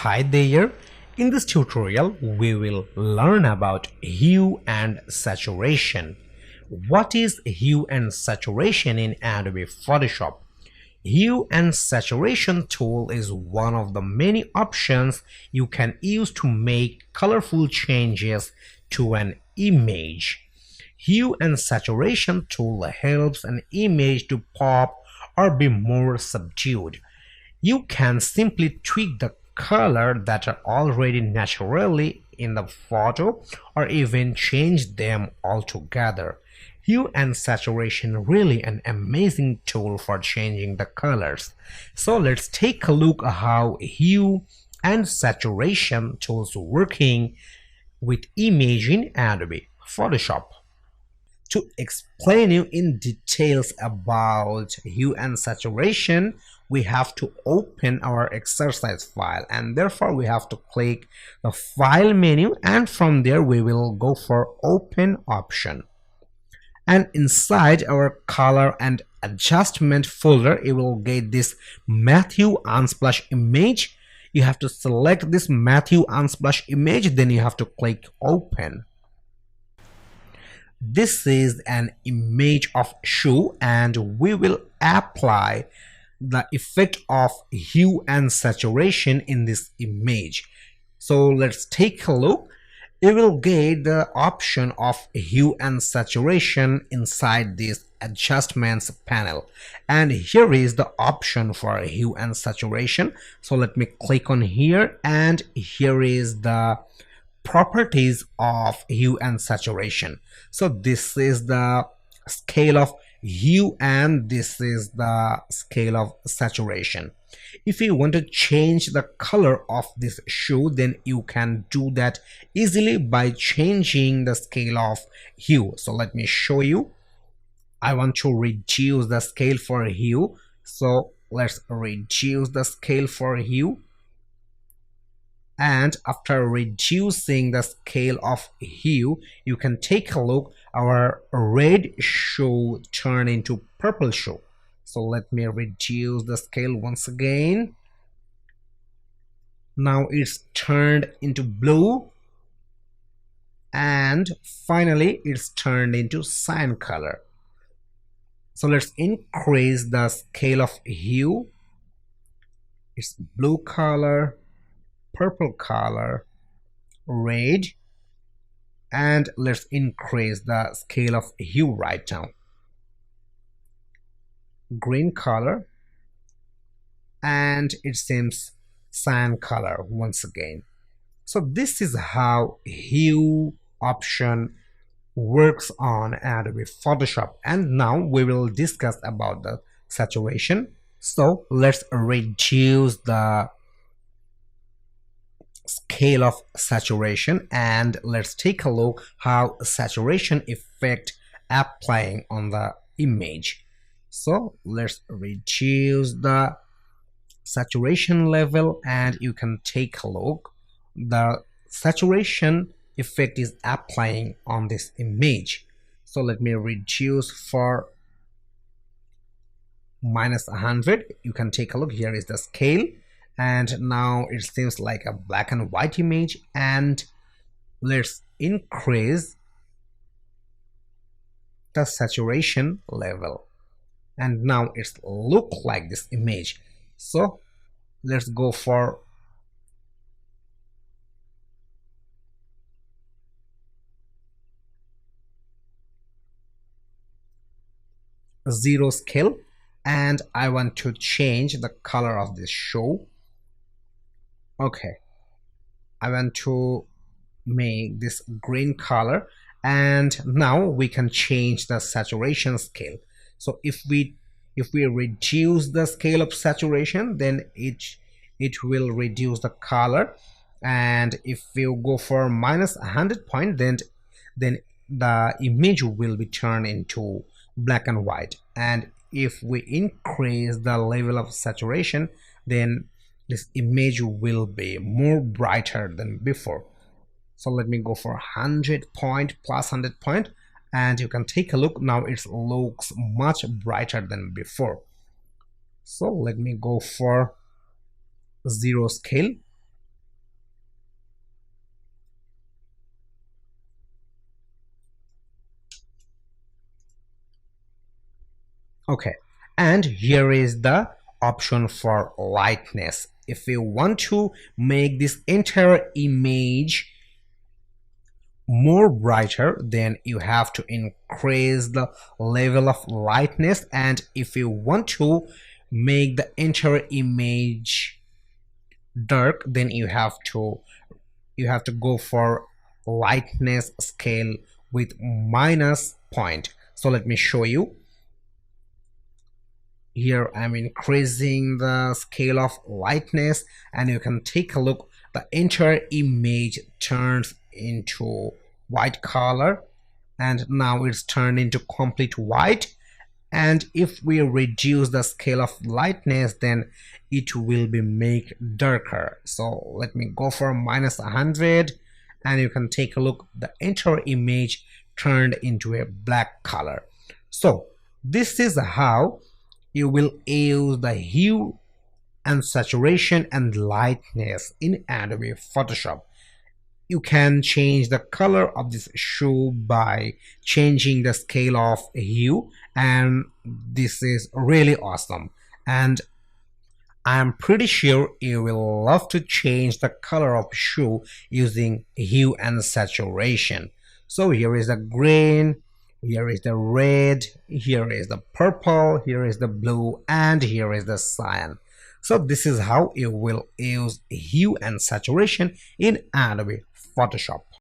Hi there, in this tutorial we will learn about hue and saturation. What is hue and saturation in Adobe Photoshop? Hue and saturation tool is one of the many options you can use to make colorful changes to an image. Hue and saturation tool helps an image to pop or be more subdued. You can simply tweak the color that are already naturally in the photo or even change them altogether. Hue and saturation really an amazing tool for changing the colors. So let's take a look at how hue and saturation tools working with image in Adobe Photoshop. To explain you in details about hue and saturation, we have to open our exercise file, and therefore we have to click the file menu, and from there we will go for open option. And inside our color and adjustment folder, you will get this Matthew Unsplash image. You have to select this Matthew Unsplash image, then you have to click open. This is an image of shoe, and we will apply the effect of hue and saturation in this image. So let's take a look. You will get the option of hue and saturation inside this adjustments panel, and here is the option for hue and saturation. So let me click on here, and here is the properties of hue and saturation. So this is the scale of hue and this is the scale of saturation. If you want to change the color of this shoe, then you can do that easily by changing the scale of hue. So let me show you. I want to reduce the scale for hue, so let's reduce the scale for hue. And after reducing the scale of hue, you can take a look. Our red shoe turn into purple shoe. So let me reduce the scale once again. Now it's turned into blue, and finally it's turned into cyan color. So let's increase the scale of hue. It's blue color, purple color, red, and let's increase the scale of hue right now. Green color, and it seems cyan color once again. So this is how hue option works on Adobe Photoshop. And now we will discuss about the saturation. So let's reduce the scale of saturation, and let's take a look how saturation effect applying on the image. So let's reduce the saturation level, and you can take a look. The saturation effect is applying on this image. So let me reduce for -100. You can take a look. Here is the scale, and now it seems like a black and white image. And let's increase the saturation level, and now it's look like this image. So let's go for zero scale, and I want to change the color of this shoe. Okay, I want to make this green color, and now we can change the saturation scale. So if we reduce the scale of saturation, then it will reduce the color, and if you go for -100 point, then the image will be turned into black and white. And if we increase the level of saturation, then this image will be more brighter than before. So let me go for 100 point plus 100 point, and you can take a look. Now it looks much brighter than before. So let me go for zero scale, Okay, and here is the option for lightness. If you want to make this entire image more brighter, then you have to increase the level of lightness, and if you want to make the entire image dark, then you have to go for lightness scale with minus point. So let me show you. Here I'm increasing the scale of lightness, and you can take a look. The entire image turns into white color, and now it's turned into complete white. And if we reduce the scale of lightness, then it will be make darker. So let me go for minus 100, and you can take a look. The entire image turned into a black color. So this is how you will use the hue and saturation and lightness in Adobe Photoshop. You can change the color of this shoe by changing the scale of hue, and this is really awesome. And I'm pretty sure you will love to change the color of shoe using hue and saturation. So here is the green, here is the red, here is the purple, here is the blue, and here is the cyan. So this is how you will use hue and saturation in Adobe Photoshop.